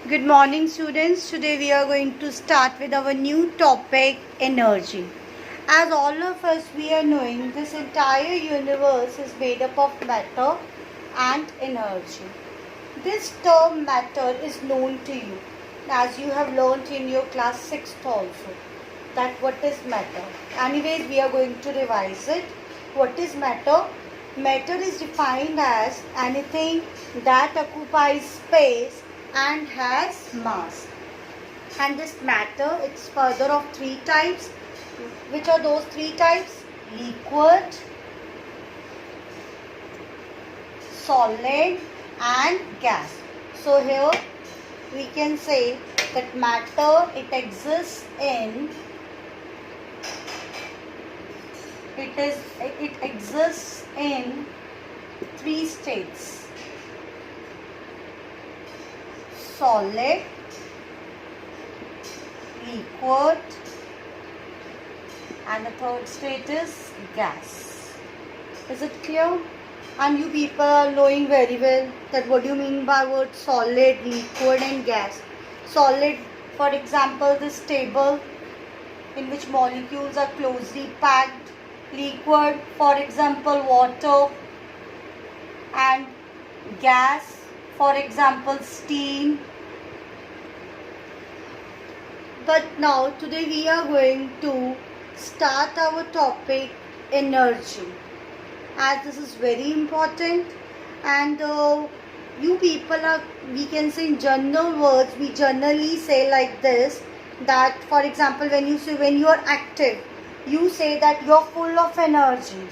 Good morning, students. Today we are going to start with our new topic, energy. As all of us we are knowing, this entire universe is made up of matter and energy. This term matter is known to you, as you have learnt in your class 6th also, that what is matter. Anyways, we are going to revise it. What is matter? Matter is defined as anything that occupies space and has mass. And this matter, it's further of three types. Which are those three types? Liquid, solid and gas. So here we can say that matter, it exists in three states: solid, liquid, and the third state is gas. Is it clear? And you people are knowing very well that what do you mean by word solid, liquid and gas. Solid, for example, this table in which molecules are closely packed. Liquid, for example, water. And gas, for example, steam. But now today we are going to start our topic, energy, as this is very important. And you people are, we can say in general words, we generally say like this, that for example when you are active, you say that you're full of energy.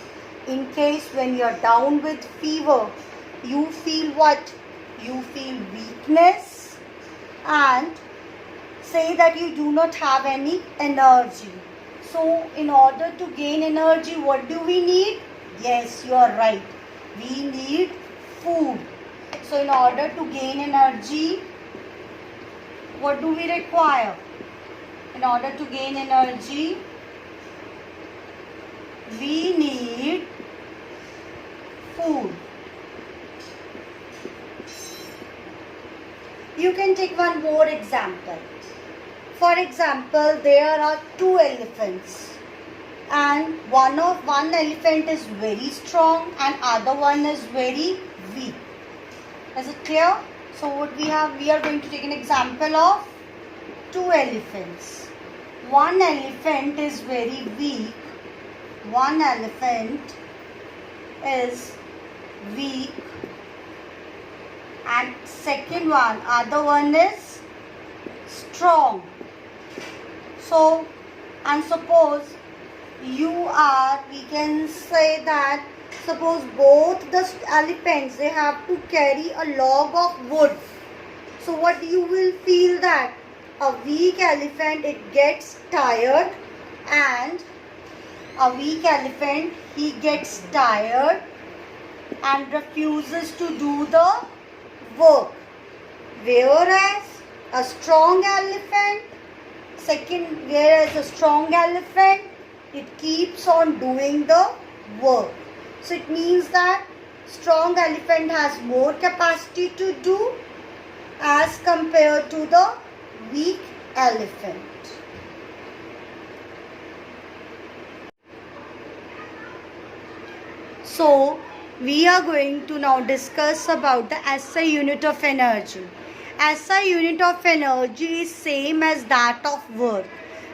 In case when you're down with fever, you feel what? You feel weakness and say that you do not have any energy. So in order to gain energy, what do we need? Yes, you are right. We need food. So in order to gain energy, what do we require? In order to gain energy, we need food. You can take one more example. For example, there are two elephants, and one elephant is very strong and other one is very weak. Is it clear? So what we have, we are going to take an example of two elephants. One elephant is very weak. One elephant is weak, and second one, other one is strong. So, and suppose you are, we can say that, suppose both the elephants, they have to carry a log of wood. So what you will feel that a weak elephant, it gets tired, and a weak elephant, he gets tired and refuses to do the work. Whereas a strong elephant, it keeps on doing the work. So it means that strong elephant has more capacity to do as compared to the weak elephant. So we are going to now discuss about the SI unit of energy. SI unit of energy is same as that of work,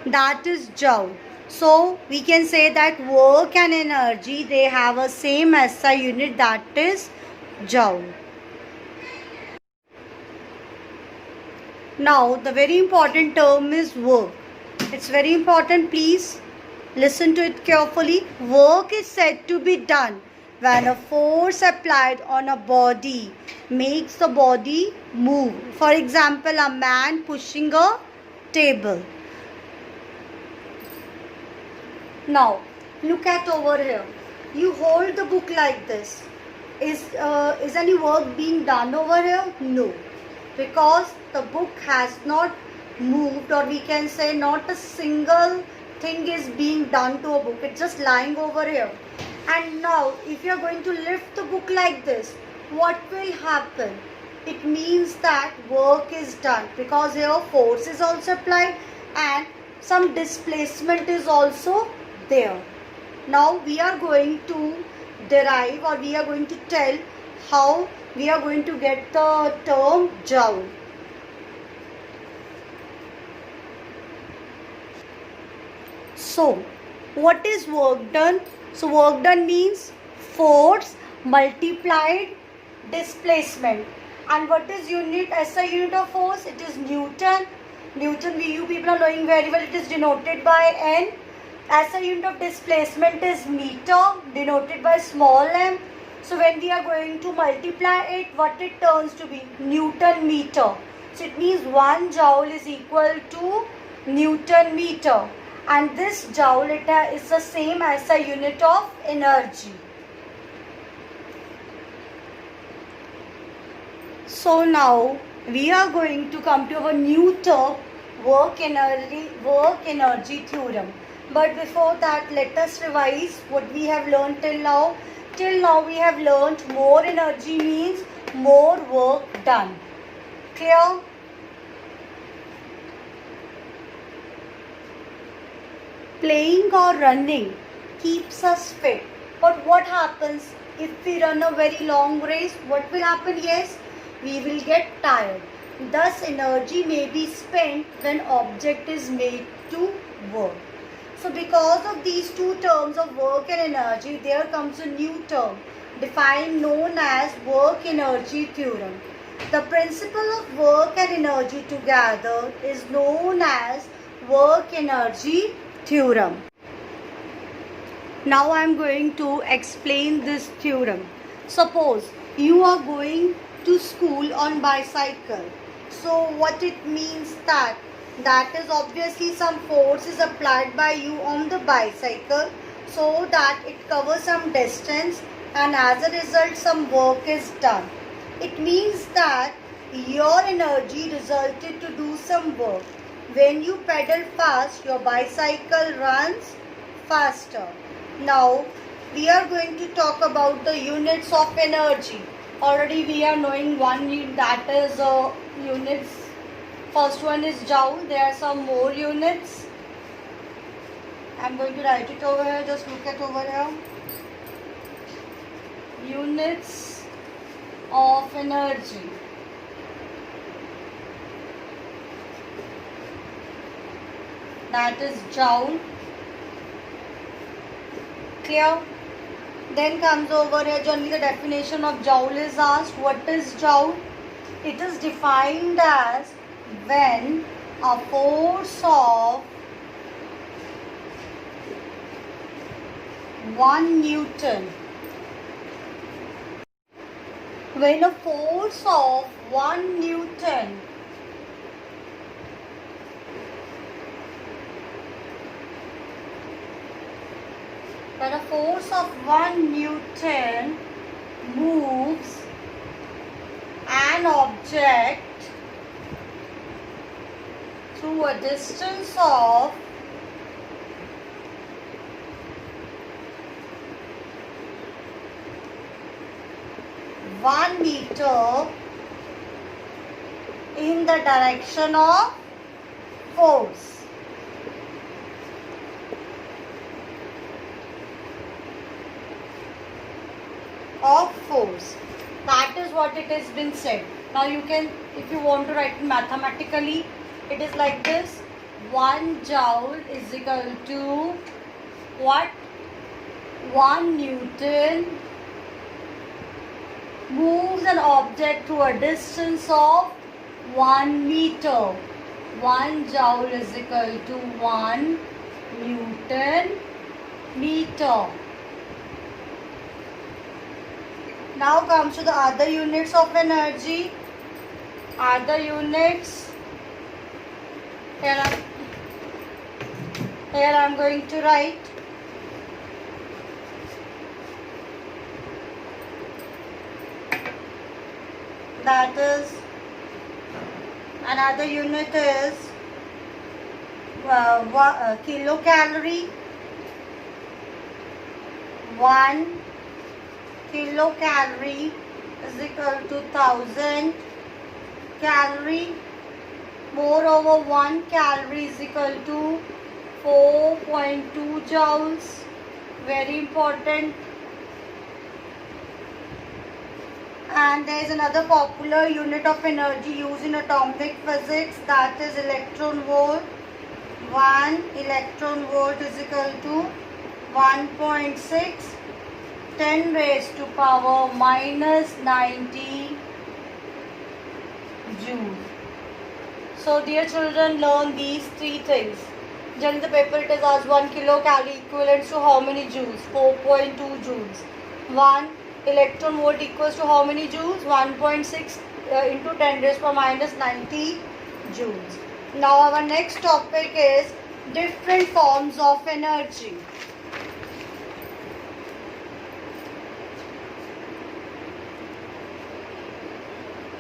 that is joule. So we can say that work and energy, they have a same SI unit, that is joule. Now the very important term is work. It's very important, please listen to it carefully. Work is said to be done when a force applied on a body makes the body move. For example, a man pushing a table. Now, look at over here. You hold the book like this. Is any work being done over here? No. Because the book has not moved, or we can say not a single thing is being done to a book. It's just lying over here. And now if you are going to lift the book like this, what will happen? it means that work is done, because here force is also applied and some displacement is also there. Now we are going to derive, or we are going to tell how we are going to get the term joule. So what is work done? So work done means force multiplied displacement. And what is unit, SI unit of force? It is Newton. Newton, you people are knowing very well, it is denoted by N. SI unit of displacement is meter, denoted by small m. So when we are going to multiply it, what it turns to be? Newton meter. So it means 1 joule is equal to Newton meter. And this joule, it is the same as a unit of energy. So now we are going to come to our new term, work energy theorem. But before that, let us revise what we have learned till now. Till now we have learned more energy means more work done. Clear? Playing or running keeps us fit. But what happens if we run a very long race? What will happen? Yes, we will get tired. Thus, energy may be spent when object is made to work. So because of these two terms of work and energy, there comes a new term defined known as work energy theorem. The principle of work and energy together is known as work energy theorem. Now I am going to explain this theorem. Suppose you are going to school on bicycle. So what it means, that is obviously some force is applied by you on the bicycle so that it covers some distance, and as a result some work is done. It means that your energy resulted to do some work. When you pedal fast, your bicycle runs faster. Now we are going to talk about the units of energy. Already we are knowing one unit, that is units. First one is joule. There are some more units. I am going to write it over here. Just look at over here. Units of energy. That is joule. Clear? Then comes over here, generally the definition of joule is asked. What is joule? It is defined as when a force of 1 Newton, when a force of 1 Newton moves an object through a distance of 1 meter in the direction of force. That is what it has been said. Now you can, if you want to write it mathematically, it is like this. 1 joule is equal to what? 1 Newton moves an object through a distance of 1 meter. 1 joule is equal to 1 Newton meter. Now comes to the other units of energy. Other units. Here I am going to write. That is, another unit is kilocalorie. 1 kilocalorie is equal to 1000 calorie. Moreover, 1 calorie is equal to 4.2 joules. Very important. And there is another popular unit of energy used in atomic physics, that is electron volt. 1 electron volt is equal to 1.6 10 raised to power minus 90 joule. So dear children, learn these three things. During the paper it is asked 1 kilocalorie equivalent to how many joules? 4.2 joules. 1 electron volt equals to how many joules? 1.6 into 10 raised to minus 90 joules. Now our next topic is different forms of energy.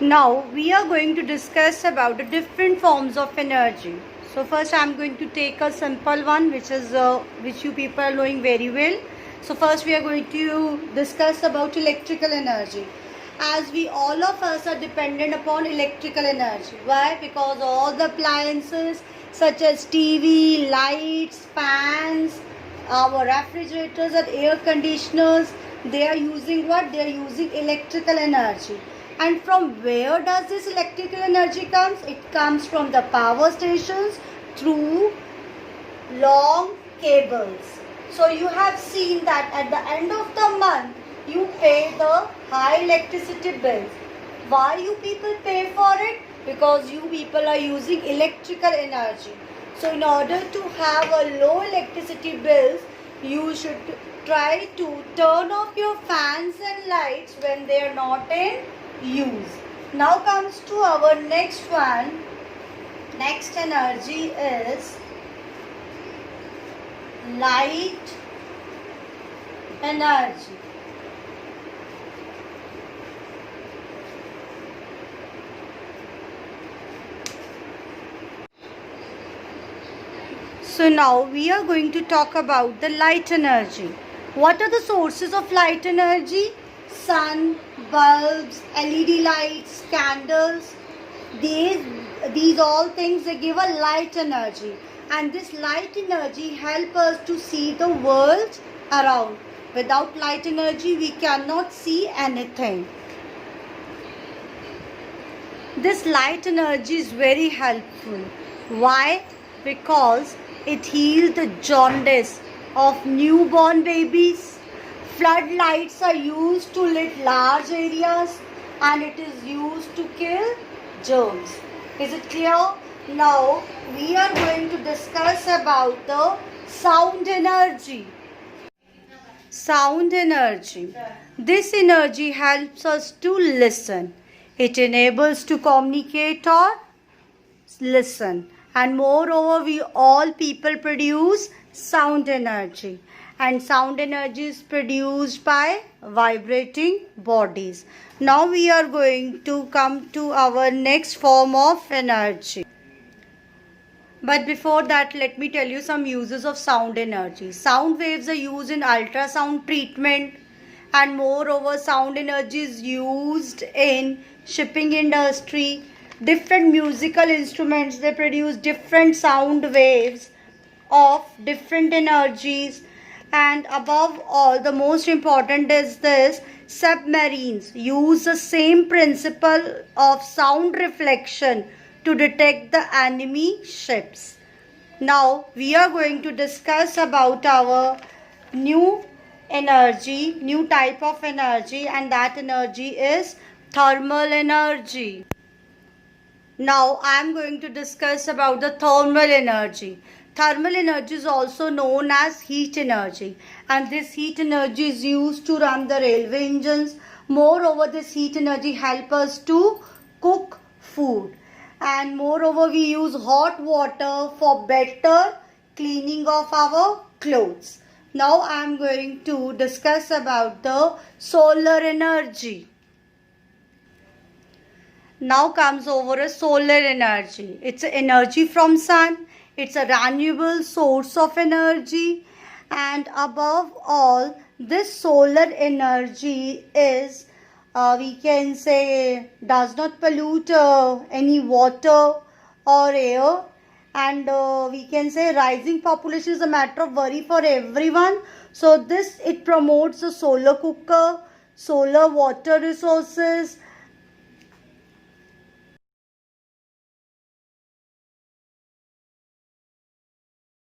Now we are going to discuss about the different forms of energy. So first I am going to take a simple one which you people are knowing very well. So first we are going to discuss about electrical energy. As we all of us are dependent upon electrical energy. Why? Because all the appliances such as TV, lights, fans, our refrigerators and air conditioners, they are using what? They are using electrical energy. And from where does this electrical energy comes? It comes from the power stations through long cables. So you have seen that at the end of the month you pay the high electricity bills. Why you people pay for it? Because you people are using electrical energy. So in order to have a low electricity bills, you should try to turn off your fans and lights when they are not in use. Now comes to our next one. Next energy is light energy. So now we are going to talk about the light energy. What are the sources of light energy? Sun, bulbs, LED lights, candles. These all things, they give a light energy. And this light energy helps us to see the world around. Without light energy, we cannot see anything. This light energy is very helpful. Why? Because it heals the jaundice of newborn babies. Floodlights are used to lit large areas and it is used to kill germs. Is it clear? Now we are going to discuss about the sound energy. Sound energy. This energy helps us to listen. It enables to communicate or listen. And moreover, we all people produce sound energy. And sound energy is produced by vibrating bodies. Now we are going to come to our next form of energy. But before that, let me tell you some uses of sound energy. Sound waves are used in ultrasound treatment. And moreover, sound energy is used in shipping industry. Different musical instruments, they produce different sound waves of different energies. And above all, the most important is this: submarines use the same principle of sound reflection to detect the enemy ships. Now we are going to discuss about our new type of energy, and that energy is thermal energy. Now I am going to discuss about the thermal energy. Thermal energy is also known as heat energy, and this heat energy is used to run the railway engines. Moreover, this heat energy helps us to cook food, and moreover we use hot water for better cleaning of our clothes. Now I am going to discuss about the solar energy. Now comes over a solar energy. It's energy from sun. It's a renewable source of energy, and above all, this solar energy is we can say does not pollute any water or air, and we can say rising population is a matter of worry for everyone. So this, it promotes a solar cooker, solar water resources,